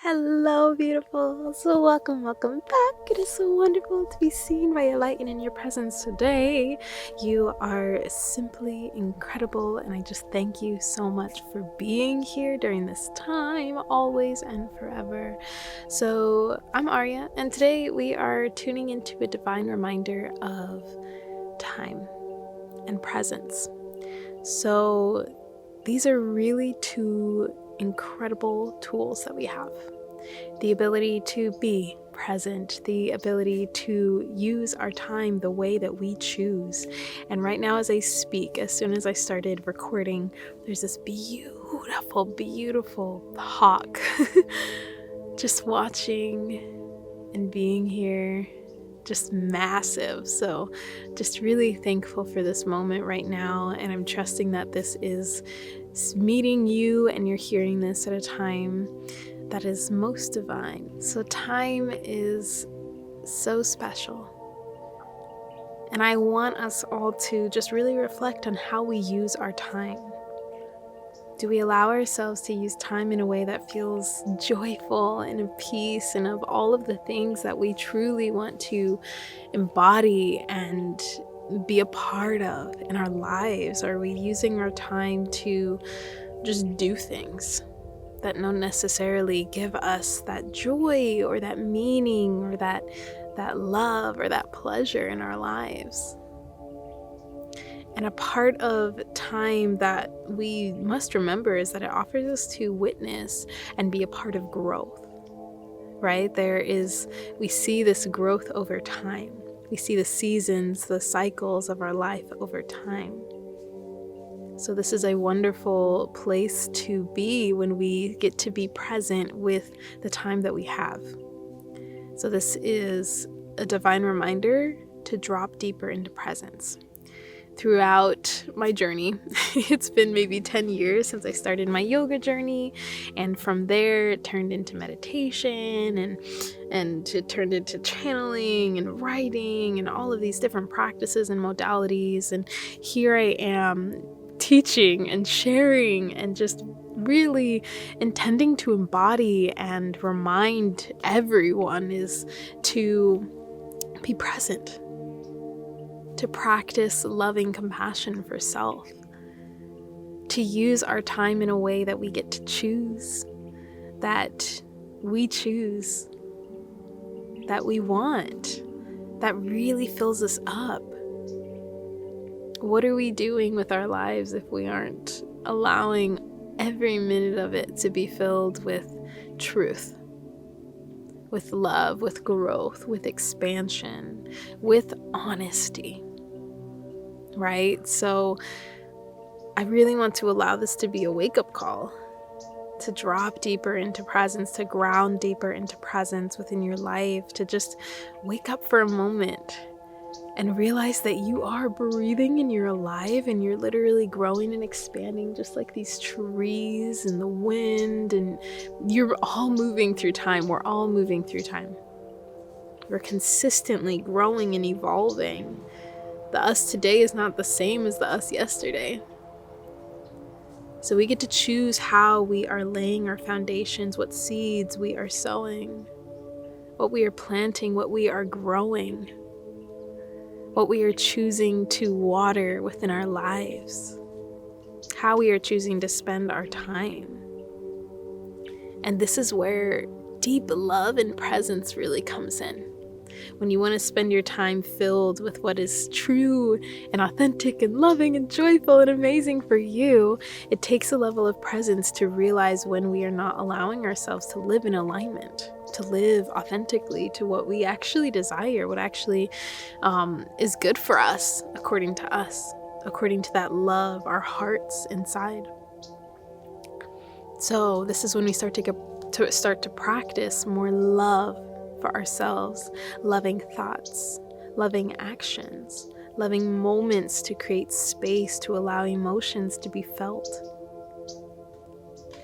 Hello, beautiful. So welcome back. It is so wonderful to be seen by your light and in your presence today. You are simply incredible, and I just thank you so much for being here during this time, always and forever. So I'm Aria, and today we are tuning into a divine reminder of time and presence. So these are really two incredible tools that we have. The ability to be present, the ability to use our time the way that we choose. And right now as I speak, as soon as I started recording, there's this beautiful hawk just watching and being here, just massive. So just really thankful for this moment right now, and I'm trusting that this is meeting you and you're hearing this at a time that is most divine. So time is so special, and I want us all to just really reflect on how we use our time. Do we allow ourselves to use time in a way that feels joyful and of peace and of all of the things that we truly want to embody and be a part of in our lives? Are we using our time to just do things that don't necessarily give us that joy or that meaning or that love or that pleasure in our lives? And a part of time that we must remember is that it offers us to witness and be a part of growth, right? We see this growth over time. We see the seasons, the cycles of our life over time. So this is a wonderful place to be when we get to be present with the time that we have. So this is a divine reminder to drop deeper into presence. Throughout my journey, it's been maybe 10 years since I started my yoga journey, and from there it turned into meditation and it turned into channeling and writing and all of these different practices and modalities, and here I am teaching and sharing and just really intending to embody and remind everyone is to be present, to practice loving compassion for self, to use our time in a way that we get to choose, that we choose, that we want, that really fills us up. What are we doing with our lives if we aren't allowing every minute of it to be filled with truth, with love, with growth, with expansion, with honesty? Right? So I really want to allow this to be a wake-up call, to drop deeper into presence, to ground deeper into presence within your life, to just wake up for a moment and realize that you are breathing and you're alive and you're literally growing and expanding just like these trees and the wind, and you're all moving through time. We're all moving through time. We're consistently growing and evolving. The us today is not the same as the us yesterday. So we get to choose how we are laying our foundations, what seeds we are sowing, what we are planting, what we are growing, what we are choosing to water within our lives, how we are choosing to spend our time. And this is where deep love and presence really comes in. When you want to spend your time filled with what is true and authentic and loving and joyful and amazing for you, it takes a level of presence to realize when we are not allowing ourselves to live in alignment, to live authentically to what we actually desire, what actually is good for us, according to that love, our hearts inside. So this is when we start to practice more love for ourselves, loving thoughts, loving actions, loving moments to create space to allow emotions to be felt.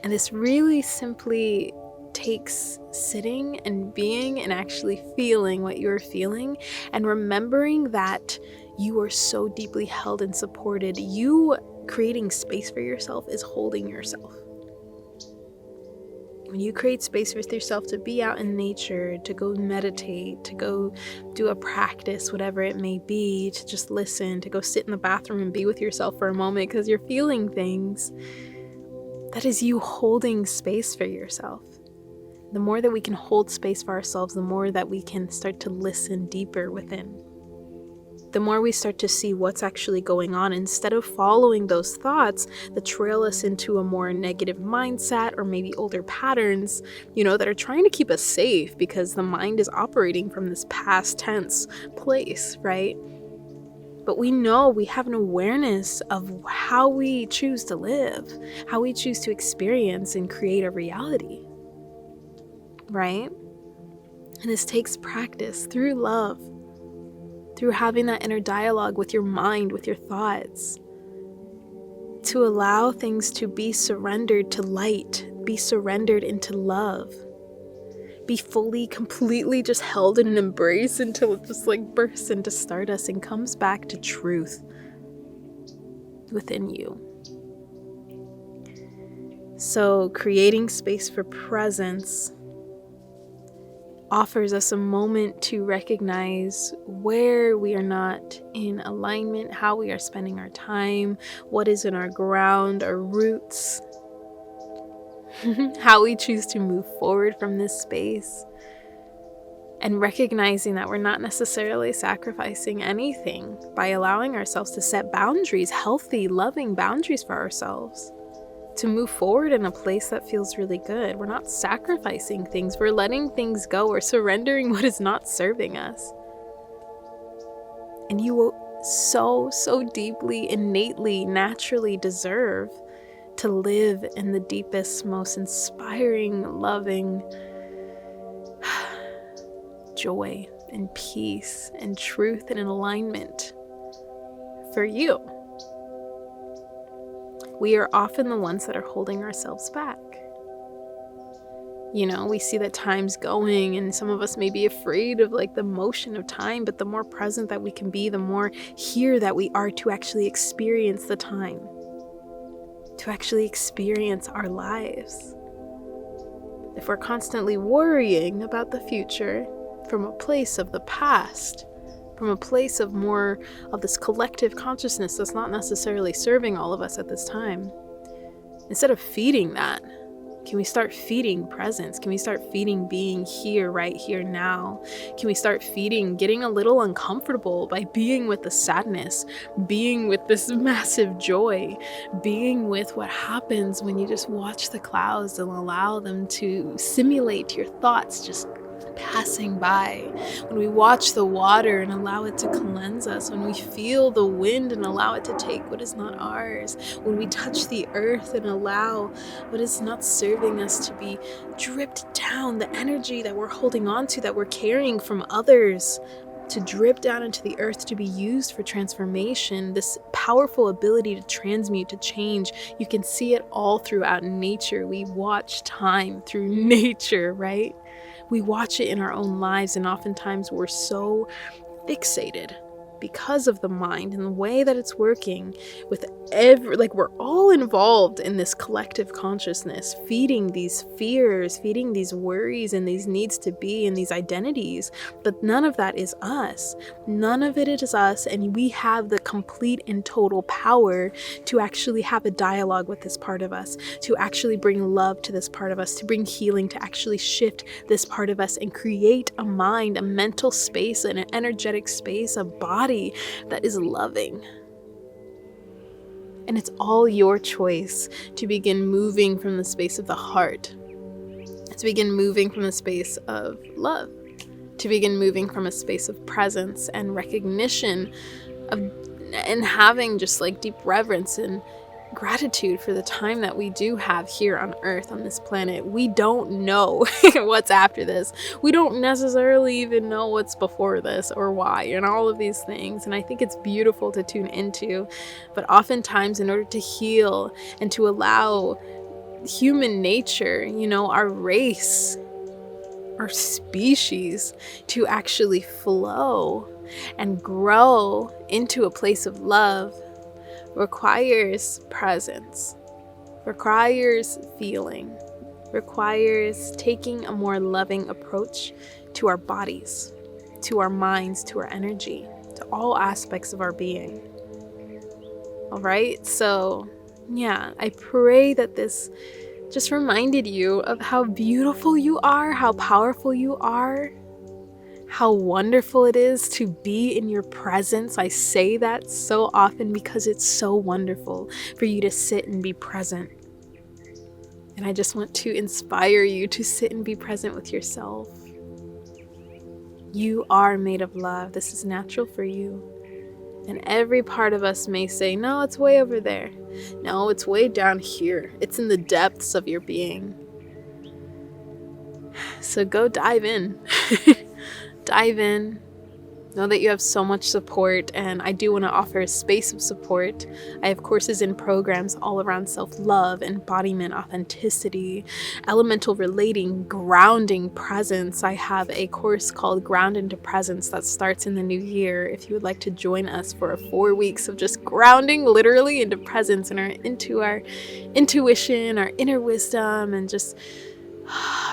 And this really simply takes sitting and being and actually feeling what you're feeling, and remembering that you are so deeply held and supported. You creating space for yourself is holding yourself. When you create space with yourself to be out in nature, to go meditate, to go do a practice, whatever it may be, to just listen, to go sit in the bathroom and be with yourself for a moment because you're feeling things, that is you holding space for yourself. The more that we can hold space for ourselves, the more that we can start to listen deeper within. The more we start to see what's actually going on, instead of following those thoughts that trail us into a more negative mindset or maybe older patterns, that are trying to keep us safe because the mind is operating from this past tense place, right? But we know we have an awareness of how we choose to live, how we choose to experience and create a reality, right? And this takes practice through love, through having that inner dialogue with your mind, with your thoughts, to allow things to be surrendered to light, be surrendered into love, be fully, completely just held in an embrace until it just bursts into stardust and comes back to truth within you. So creating space for presence offers us a moment to recognize where we are not in alignment, how we are spending our time, what is in our ground, our roots, how we choose to move forward from this space, and recognizing that we're not necessarily sacrificing anything by allowing ourselves to set boundaries, healthy, loving boundaries for ourselves, to move forward in a place that feels really good. We're not sacrificing things. We're letting things go. We're surrendering what is not serving us. And you will so deeply, innately, naturally deserve to live in the deepest, most inspiring, loving joy and peace and truth and alignment for you. We are often the ones that are holding ourselves back. We see that time's going, and some of us may be afraid of the motion of time, but the more present that we can be, the more here that we are to actually experience the time, to actually experience our lives. If we're constantly worrying about the future from a place of the past, from a place of more of this collective consciousness that's not necessarily serving all of us at this time, instead of feeding that, can we start feeding presence? Can we start feeding being here, right here now? Can we start feeding getting a little uncomfortable by being with the sadness, being with this massive joy, being with what happens when you just watch the clouds and allow them to simulate your thoughts just passing by, when we watch the water and allow it to cleanse us, when we feel the wind and allow it to take what is not ours, when we touch the earth and allow what is not serving us to be dripped down, the energy that we're holding on to, that we're carrying from others, to drip down into the earth, to be used for transformation, this powerful ability to transmute, to change. You can see it all throughout nature. We watch time through nature, right? We watch it in our own lives, and oftentimes we're so fixated because of the mind and the way that it's working with we're all involved in this collective consciousness, feeding these fears, feeding these worries and these needs to be and these identities. But none of that is us. None of it is us. And we have the complete and total power to actually have a dialogue with this part of us, to actually bring love to this part of us, to bring healing, to actually shift this part of us and create a mind, a mental space, and an energetic space, a body that is loving. And it's all your choice to begin moving from the space of the heart, to begin moving from the space of love, to begin moving from a space of presence and recognition of, and having just deep reverence and gratitude for the time that we do have here on Earth, on this planet. We don't know what's after this. We don't necessarily even know what's before this or why, and all of these things. And I think it's beautiful to tune into. But oftentimes, in order to heal and to allow human nature, our race, our species, to actually flow and grow into a place of love, requires presence, requires feeling, requires taking a more loving approach to our bodies, to our minds, to our energy, to all aspects of our being. All right, so yeah, I pray that this just reminded you of how beautiful you are, how powerful you are, how wonderful it is to be in your presence. I say that so often because it's so wonderful for you to sit and be present. And I just want to inspire you to sit and be present with yourself. You are made of love. This is natural for you. And every part of us may say, no, it's way over there. No, it's way down here. It's in the depths of your being. So go dive in. Dive in. Know that you have so much support, and I do want to offer a space of support. I have courses and programs all around self-love, embodiment, authenticity, elemental relating, grounding, presence. I have a course called Ground into Presence that starts in the new year. If you would like to join us for 4 weeks of just grounding literally into presence and into our intuition, our inner wisdom, and just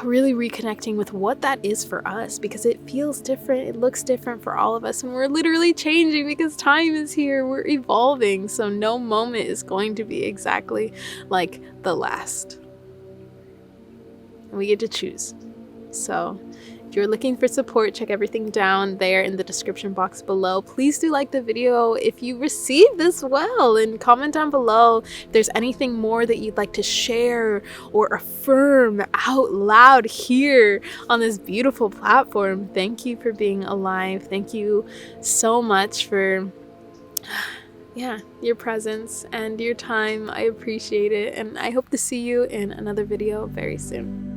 really reconnecting with what that is for us, because it feels different, it looks different for all of us, and we're literally changing because time is here, we're evolving, so no moment is going to be exactly like the last. And we get to choose. So if you're looking for support, check everything down there in the description box below. Please do like the video if you received this well, and comment down below if there's anything more that you'd like to share or affirm out loud here on this beautiful platform. Thank you for being alive. Thank you so much for your presence and your time. I appreciate it, and I hope to see you in another video very soon.